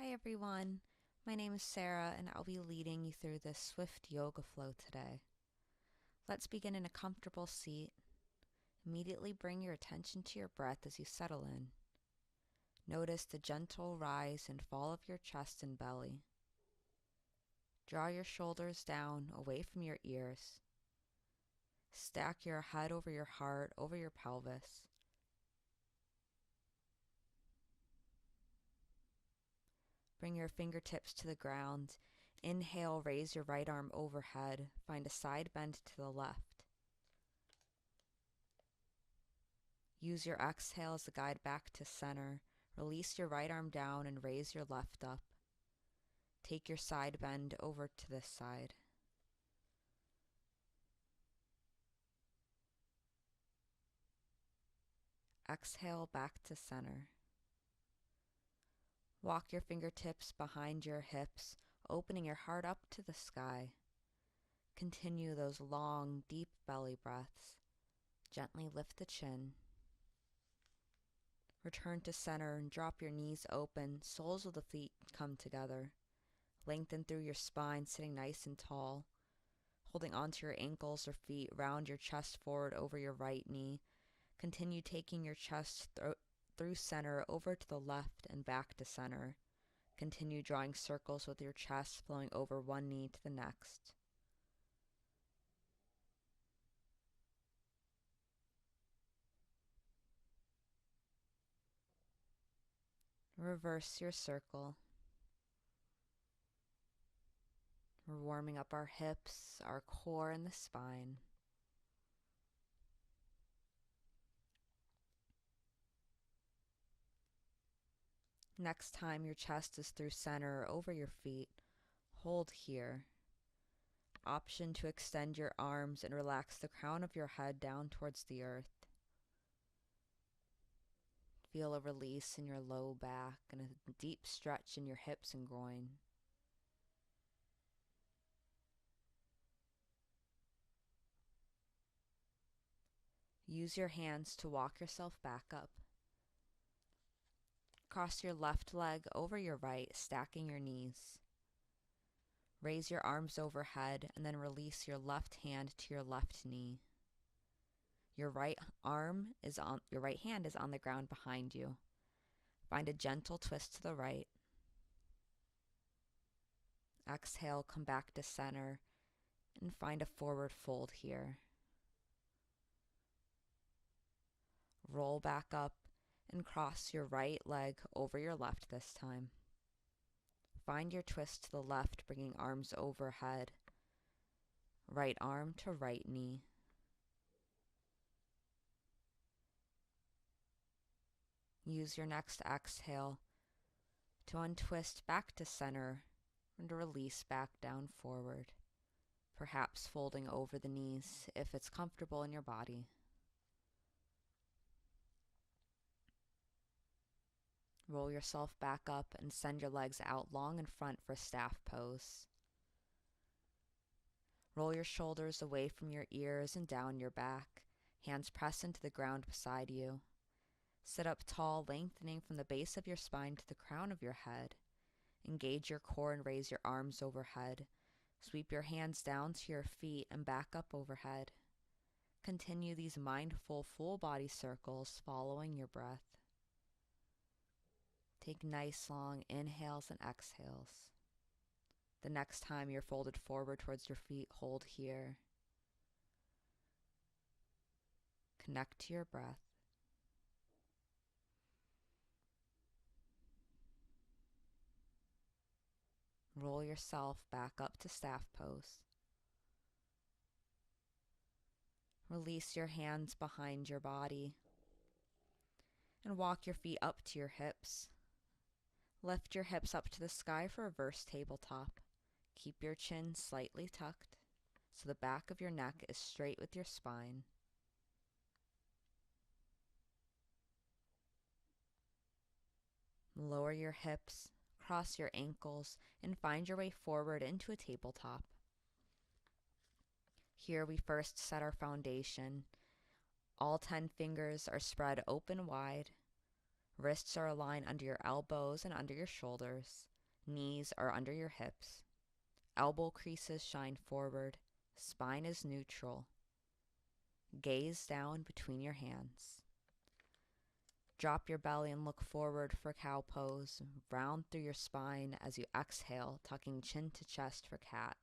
Hi everyone, my name is Sarah and I'll be leading you through this swift yoga flow today. Let's begin in a comfortable seat. Immediately bring your attention to your breath as you settle in. Notice the gentle rise and fall of your chest and belly. Draw your shoulders down away from your ears. Stack your head over your heart, over your pelvis. Bring your fingertips to the ground. Inhale, raise your right arm overhead. Find a side bend to the left. Use your exhale as a guide back to center. Release your right arm down and raise your left up. Take your side bend over to this side. Exhale back to center. Walk your fingertips behind your hips, opening your heart up to the sky. Continue those long, deep belly breaths. Gently lift the chin. Return to center and drop your knees open, soles of the feet come together. Lengthen through your spine, sitting nice and tall. Holding onto your ankles or feet, round your chest forward over your right knee. Continue taking your chest through center, over to the left and back to center. Continue drawing circles with your chest, flowing over one knee to the next. Reverse your circle. We're warming up our hips, our core, and the spine. Next time your chest is through center, over your feet, hold here. Option to extend your arms and relax the crown of your head down towards the earth. Feel a release in your low back and a deep stretch in your hips and groin. Use your hands to walk yourself back up. Cross your left leg over your right, stacking your knees. Raise your arms overhead and then release your left hand to your left knee. Your right hand is on the ground behind you. Find a gentle twist to the right. Exhale, come back to center and find a forward fold here. Roll back up and cross your right leg over your left this time. Find your twist to the left, bringing arms overhead. Right arm to right knee. Use your next exhale to untwist back to center and release back down forward, perhaps folding over the knees if it's comfortable in your body. Roll yourself back up and send your legs out long in front for staff pose. Roll your shoulders away from your ears and down your back. Hands press into the ground beside you. Sit up tall, lengthening from the base of your spine to the crown of your head. Engage your core and raise your arms overhead. Sweep your hands down to your feet and back up overhead. Continue these mindful full body circles following your breath. Take nice long inhales and exhales. The next time you're folded forward towards your feet, hold here. Connect to your breath. Roll yourself back up to staff pose. Release your hands behind your body and walk your feet up to your hips. Lift your hips up to the sky for reverse tabletop. Keep your chin slightly tucked so the back of your neck is straight with your spine. Lower your hips, cross your ankles, and find your way forward into a tabletop. Here we first set our foundation. All 10 fingers are spread open wide. Wrists are aligned under your elbows and under your shoulders. Knees are under your hips. Elbow creases shine forward. Spine is neutral. Gaze down between your hands. Drop your belly and look forward for cow pose. Round through your spine as you exhale, tucking chin to chest for cat.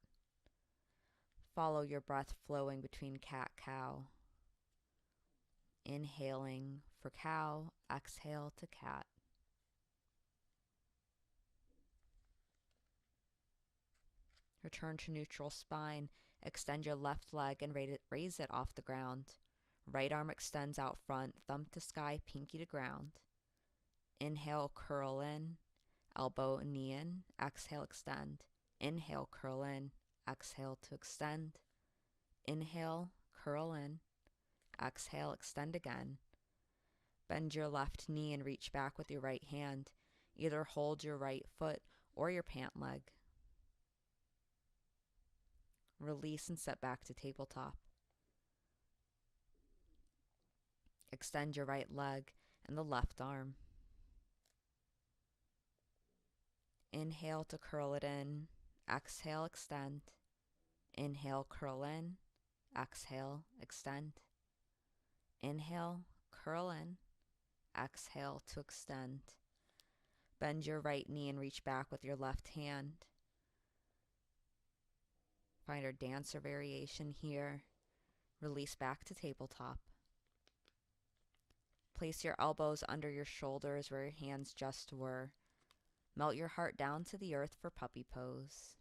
Follow your breath flowing between cat-cow. Inhaling for cow, exhale to cat. Return to neutral spine. Extend your left leg and raise it off the ground. Right arm extends out front, thumb to sky, pinky to ground. Inhale, curl in. Elbow and knee in. Exhale, extend. Inhale, curl in. Exhale to extend. Inhale, curl in. Exhale, extend again. Bend your left knee and reach back with your right hand. Either hold your right foot or your pant leg. Release and set back to tabletop. Extend your right leg and the left arm. Inhale to curl it in. Exhale, extend. Inhale, curl in. Exhale, extend. Inhale, curl in. Exhale to extend. Bend your right knee and reach back with your left hand. Find our dancer variation here. Release back to tabletop. Place your elbows under your shoulders where your hands just were. Melt your heart down to the earth for puppy pose.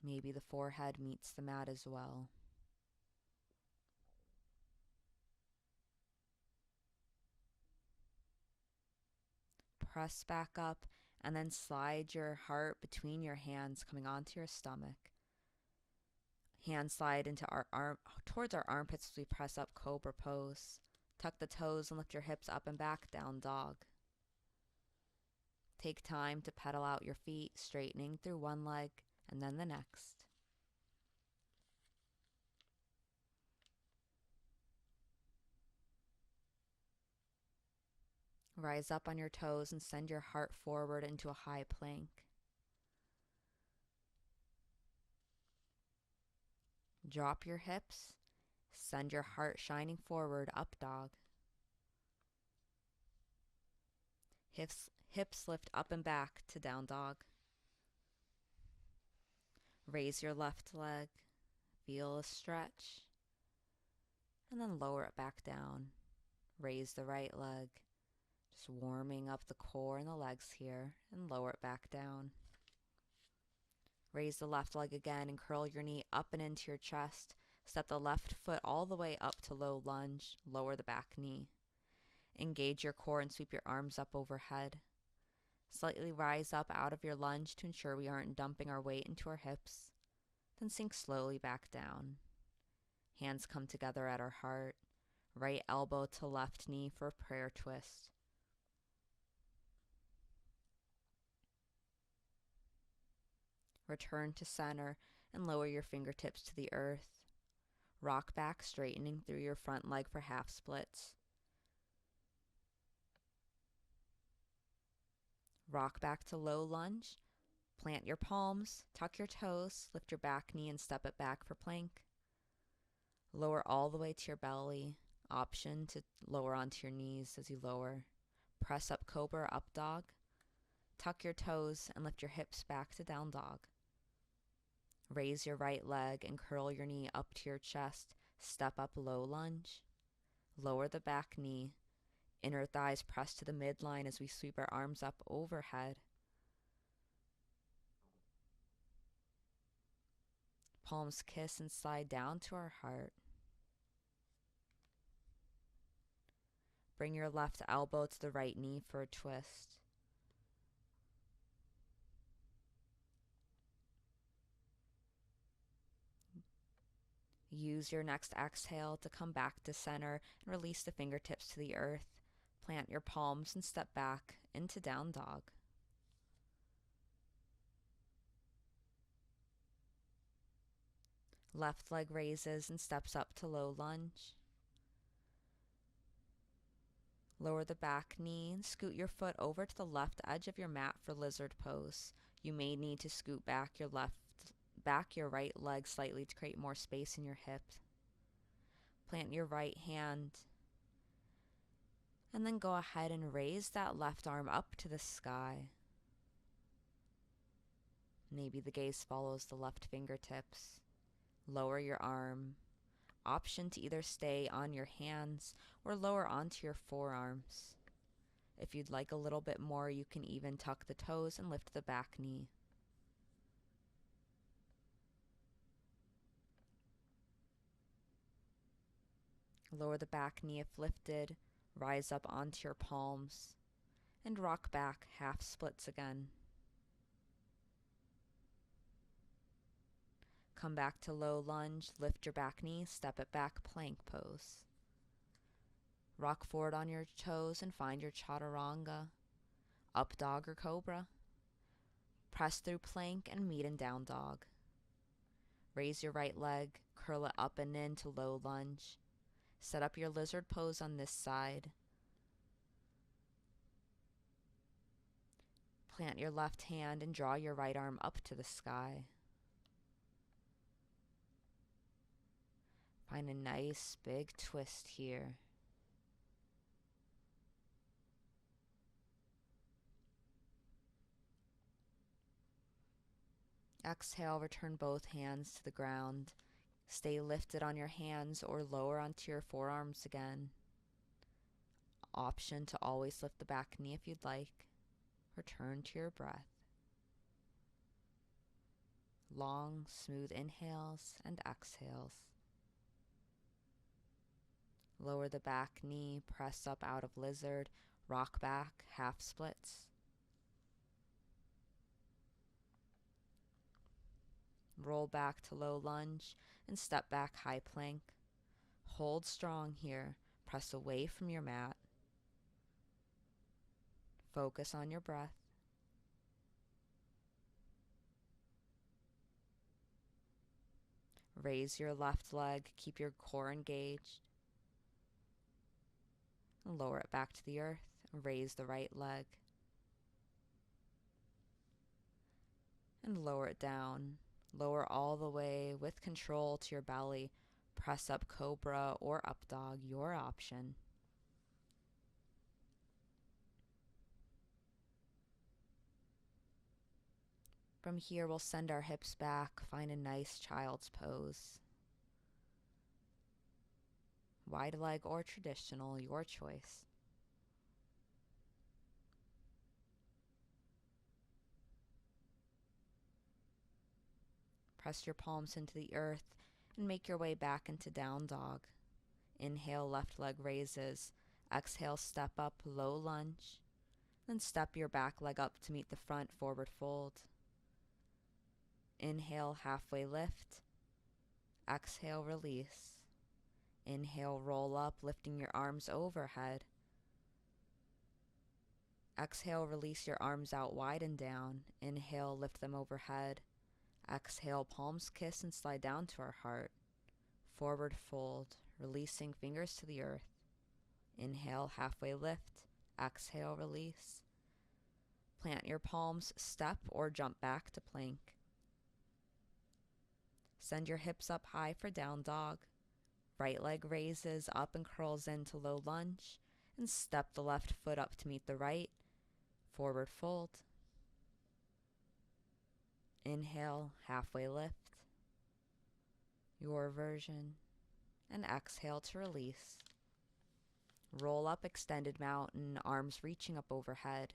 Maybe the forehead meets the mat as well. Press back up and then slide your heart between your hands, coming onto your stomach. Hands slide into towards our armpits as we press up Cobra Pose. Tuck the toes and lift your hips up and back, down dog. Take time to pedal out your feet, straightening through one leg and then the next. Rise up on your toes and send your heart forward into a high plank. Drop your hips. Send your heart shining forward, up dog. Hips lift up and back to down dog. Raise your left leg. Feel a stretch. And then lower it back down. Raise the right leg. Just warming up the core and the legs here. And lower it back down. Raise the left leg again and curl your knee up and into your chest. Step the left foot all the way up to low lunge. Lower the back knee. Engage your core and sweep your arms up overhead. Slightly rise up out of your lunge to ensure we aren't dumping our weight into our hips. Then sink slowly back down. Hands come together at our heart. Right elbow to left knee for a prayer twist. Return to center and lower your fingertips to the earth. Rock back, straightening through your front leg for half splits. Rock back to low lunge. Plant your palms, tuck your toes, lift your back knee and step it back for plank. Lower all the way to your belly. Option to lower onto your knees as you lower. Press up Cobra Up Dog. Tuck your toes and lift your hips back to down dog. Raise your right leg and curl your knee up to your chest. Step up low lunge. Lower the back knee. Inner thighs press to the midline as we sweep our arms up overhead. Palms kiss and slide down to our heart. Bring your left elbow to the right knee for a twist. Use your next exhale to come back to center and release the fingertips to the earth. Plant your palms and step back into down dog. Left leg raises and steps up to low lunge. Lower the back knee and scoot your foot over to the left edge of your mat for lizard pose. You may need to scoot back your right leg slightly to create more space in your hip. Plant your right hand and then go ahead and raise that left arm up to the sky. Maybe the gaze follows the left fingertips. Lower your arm. Option to either stay on your hands or lower onto your forearms. If you'd like a little bit more, you can even tuck the toes and lift the back knee. Lower the back knee if lifted, rise up onto your palms, and rock back half splits again. Come back to low lunge, lift your back knee, step it back, plank pose. Rock forward on your toes and find your chaturanga, up dog or cobra. Press through plank and meet in down dog. Raise your right leg, curl it up and into low lunge. Set up your lizard pose on this side. Plant your left hand and draw your right arm up to the sky. Find a nice big twist here. Exhale, return both hands to the ground. Stay lifted on your hands or lower onto your forearms again. Option to always lift the back knee if you'd like. Return to your breath. Long, smooth inhales and exhales. Lower the back knee, press up out of lizard, rock back, half splits. Roll back to low lunge and step back high plank. Hold strong here, press away from your mat. Focus on your breath. Raise your left leg, keep your core engaged. And lower it back to the earth. Raise the right leg. And lower it down. Lower all the way with control to your belly. Press up cobra or up dog, your option. From here, we'll send our hips back, find a nice child's pose. Wide leg or traditional, your choice. Press your palms into the earth and make your way back into down dog. Inhale, left leg raises. Exhale, step up, low lunge. Then step your back leg up to meet the front, forward fold. Inhale, halfway lift. Exhale, release. Inhale, roll up, lifting your arms overhead. Exhale, release your arms out wide and down. Inhale, lift them overhead. Exhale, palms kiss and slide down to our heart. Forward fold, releasing fingers to the earth. Inhale, halfway lift. Exhale, release. Plant your palms, step or jump back to plank. Send your hips up high for down dog. Right leg raises up and curls into low lunge. And step the left foot up to meet the right. Forward fold. Inhale, halfway lift. Your version. And exhale to release. Roll up, extended mountain, arms reaching up overhead.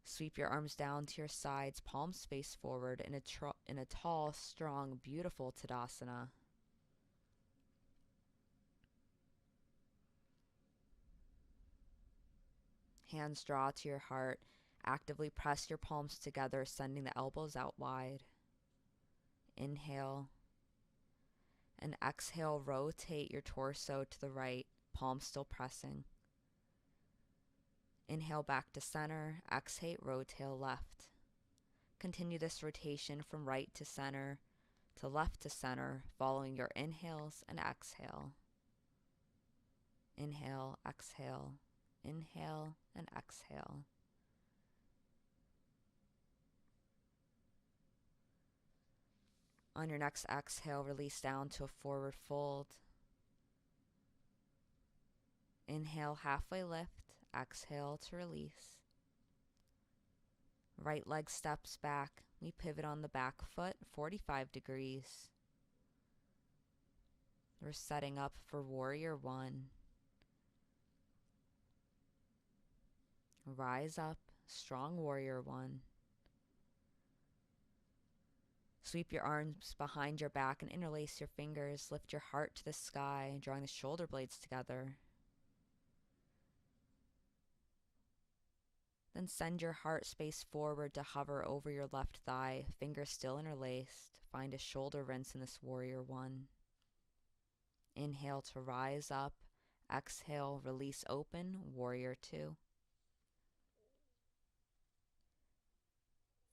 Sweep your arms down to your sides, palms face forward in a tall, strong, beautiful Tadasana. Hands draw to your heart. Actively press your palms together, sending the elbows out wide. Inhale. And exhale, rotate your torso to the right, palms still pressing. Inhale back to center, exhale, rotate left. Continue this rotation from right to center to left to center, following your inhales and exhale. Inhale, exhale. Inhale and exhale. On your next exhale, release down to a forward fold. Inhale, halfway lift. Exhale to release. Right leg steps back. We pivot on the back foot, 45 degrees. We're setting up for Warrior One. Rise up, strong Warrior One. Sweep your arms behind your back and interlace your fingers. Lift your heart to the sky, drawing the shoulder blades together. Then send your heart space forward to hover over your left thigh, fingers still interlaced. Find a shoulder rinse in this Warrior One. Inhale to rise up. Exhale, release open, Warrior Two.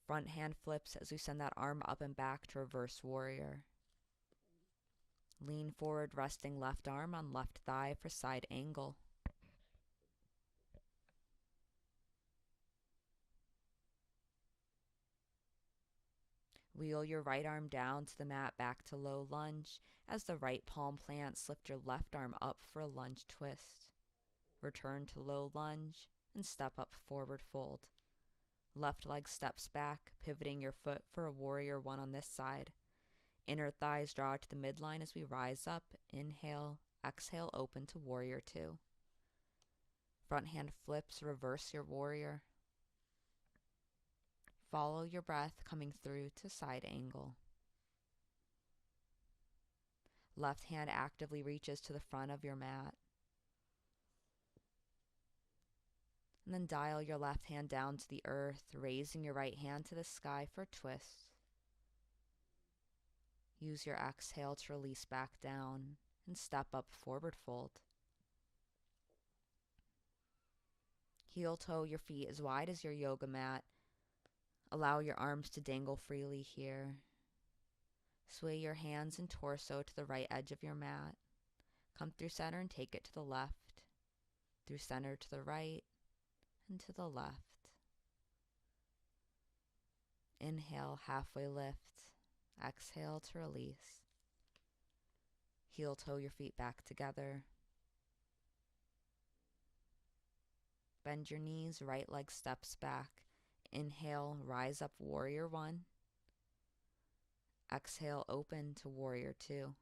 Front hand flips as we send that arm up and back to reverse warrior. Lean forward, resting left arm on left thigh for side angle. Wheel your right arm down to the mat, back to low lunge. As the right palm plants, lift your left arm up for a lunge twist. Return to low lunge and step up forward fold. Left leg steps back, pivoting your foot for a Warrior One on this side. Inner thighs draw to the midline as we rise up. Inhale, exhale, open to Warrior Two. Front hand flips, reverse your warrior. Follow your breath coming through to side angle. Left hand actively reaches to the front of your mat. And then dial your left hand down to the earth, raising your right hand to the sky for a twist. Use your exhale to release back down and step up forward fold. Heel toe your feet as wide as your yoga mat. Allow your arms to dangle freely here. Sway your hands and torso to the right edge of your mat. Come through center and take it to the left. Through center to the right and to the left. Inhale, halfway lift. Exhale to release. Heel toe your feet back together. Bend your knees, right leg steps back. Inhale, rise up, Warrior One. Exhale, open to Warrior Two.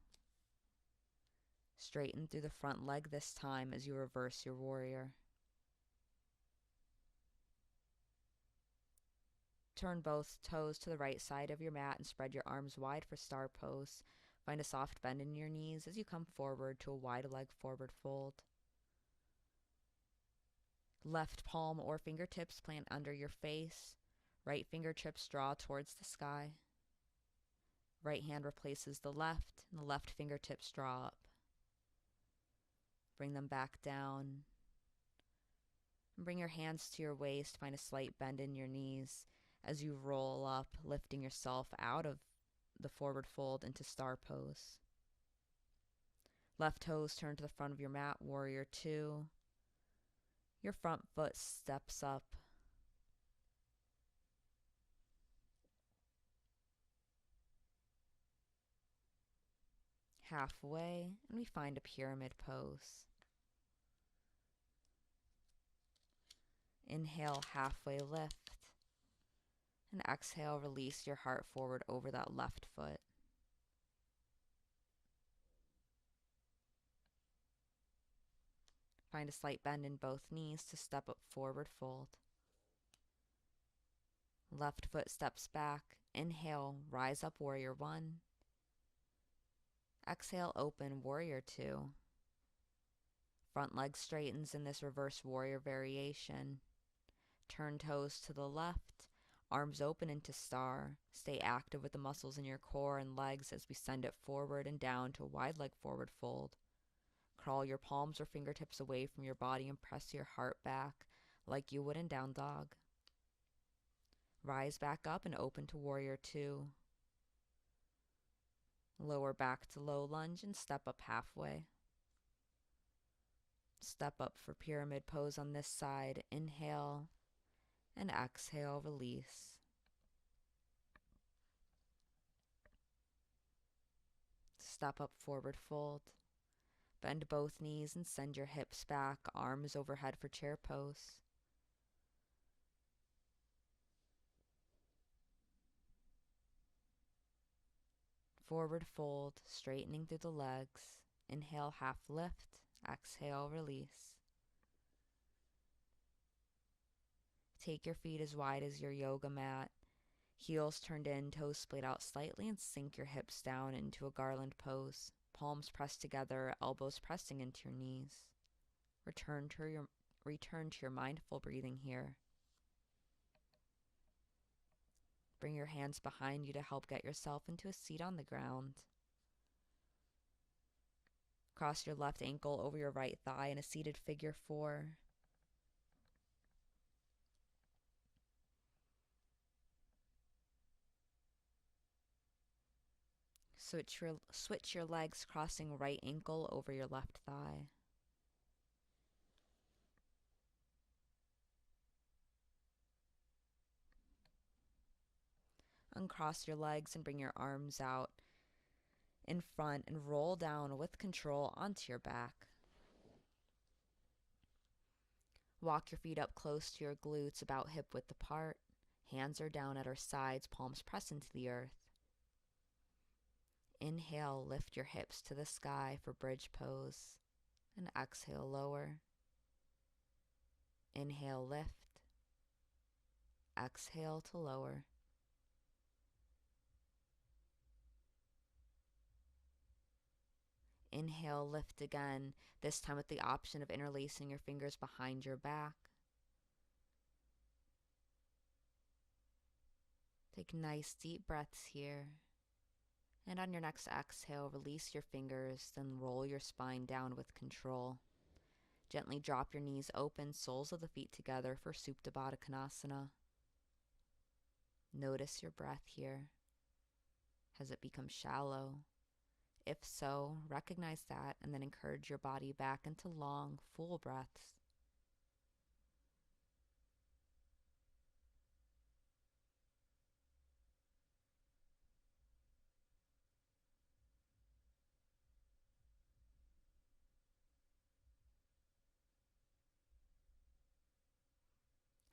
Straighten through the front leg this time as you reverse your warrior. Turn both toes to the right side of your mat and spread your arms wide for Star Pose. Find a soft bend in your knees as you come forward to a wide leg forward fold. Left palm or fingertips plant under your face. Right fingertips draw towards the sky. Right hand replaces the left, and the left fingertips draw up. Bring them back down. And bring your hands to your waist. Find a slight bend in your knees as you roll up, lifting yourself out of the forward fold into Star Pose. Left toes turn to the front of your mat, Warrior Two. Your front foot steps up. Halfway, and we find a pyramid pose. Inhale, halfway lift. And exhale, release your heart forward over that left foot. Find a slight bend in both knees to step up forward fold. Left foot steps back. Inhale, rise up, Warrior One. Exhale, open, Warrior Two. Front leg straightens in this reverse warrior variation. Turn toes to the left, arms open into star. Stay active with the muscles in your core and legs as we send it forward and down to a wide leg forward fold. Crawl your palms or fingertips away from your body and press your heart back like you would in down dog. Rise back up and open to Warrior Two. Lower back to low lunge and step up halfway. Step up for pyramid pose on this side. Inhale and exhale, release. Step up, forward fold. Bend both knees and send your hips back, arms overhead for chair pose. Forward fold, straightening through the legs. Inhale, half lift. Exhale, release. Take your feet as wide as your yoga mat. Heels turned in, toes splayed out slightly, and sink your hips down into a garland pose. Palms pressed together, elbows pressing into your knees. Return to your mindful breathing here. Bring your hands behind you to help get yourself into a seat on the ground. Cross your left ankle over your right thigh in a seated figure 4. Switch your legs, crossing right ankle over your left thigh. Uncross your legs and bring your arms out in front and roll down with control onto your back. Walk your feet up close to your glutes, about hip width apart. Hands are down at our sides, palms press into the earth. Inhale, lift your hips to the sky for bridge pose, and exhale, lower. Inhale, lift. Exhale to lower. Inhale, lift again, this time with the option of interlacing your fingers behind your back. Take nice deep breaths here. And on your next exhale, release your fingers, then roll your spine down with control. Gently drop your knees open, soles of the feet together for Supta Baddha Konasana. Notice your breath here. Has it become shallow? If so, recognize that and then encourage your body back into long, full breaths.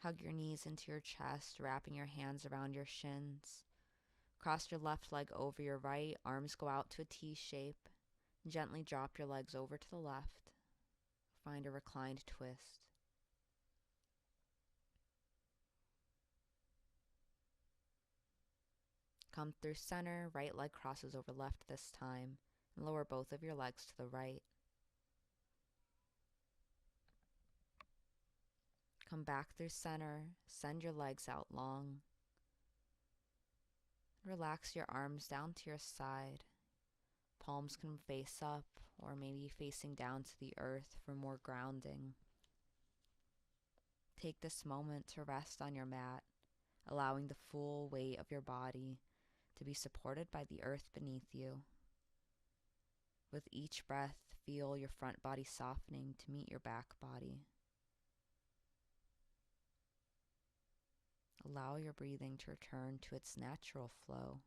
Hug your knees into your chest, wrapping your hands around your shins. Cross your left leg over your right, arms go out to a T shape. Gently drop your legs over to the left. Find a reclined twist. Come through center, right leg crosses over left this time, and lower both of your legs to the right. Come back through center, send your legs out long. Relax your arms down to your side. Palms can face up or maybe facing down to the earth for more grounding. Take this moment to rest on your mat, allowing the full weight of your body to be supported by the earth beneath you. With each breath, feel your front body softening to meet your back body. Allow your breathing to return to its natural flow.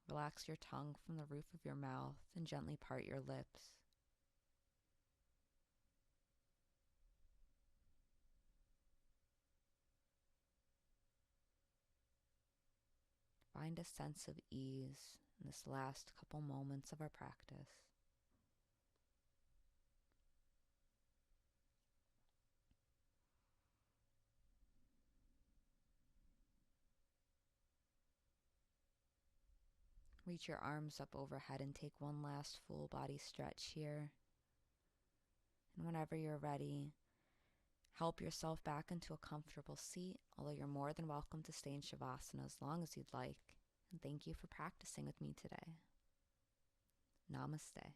Relax your tongue from the roof of your mouth and gently part your lips. Find a sense of ease in this last couple moments of our practice. Reach your arms up overhead and take one last full body stretch here. And whenever you're ready, help yourself back into a comfortable seat, although you're more than welcome to stay in Shavasana as long as you'd like. And thank you for practicing with me today. Namaste.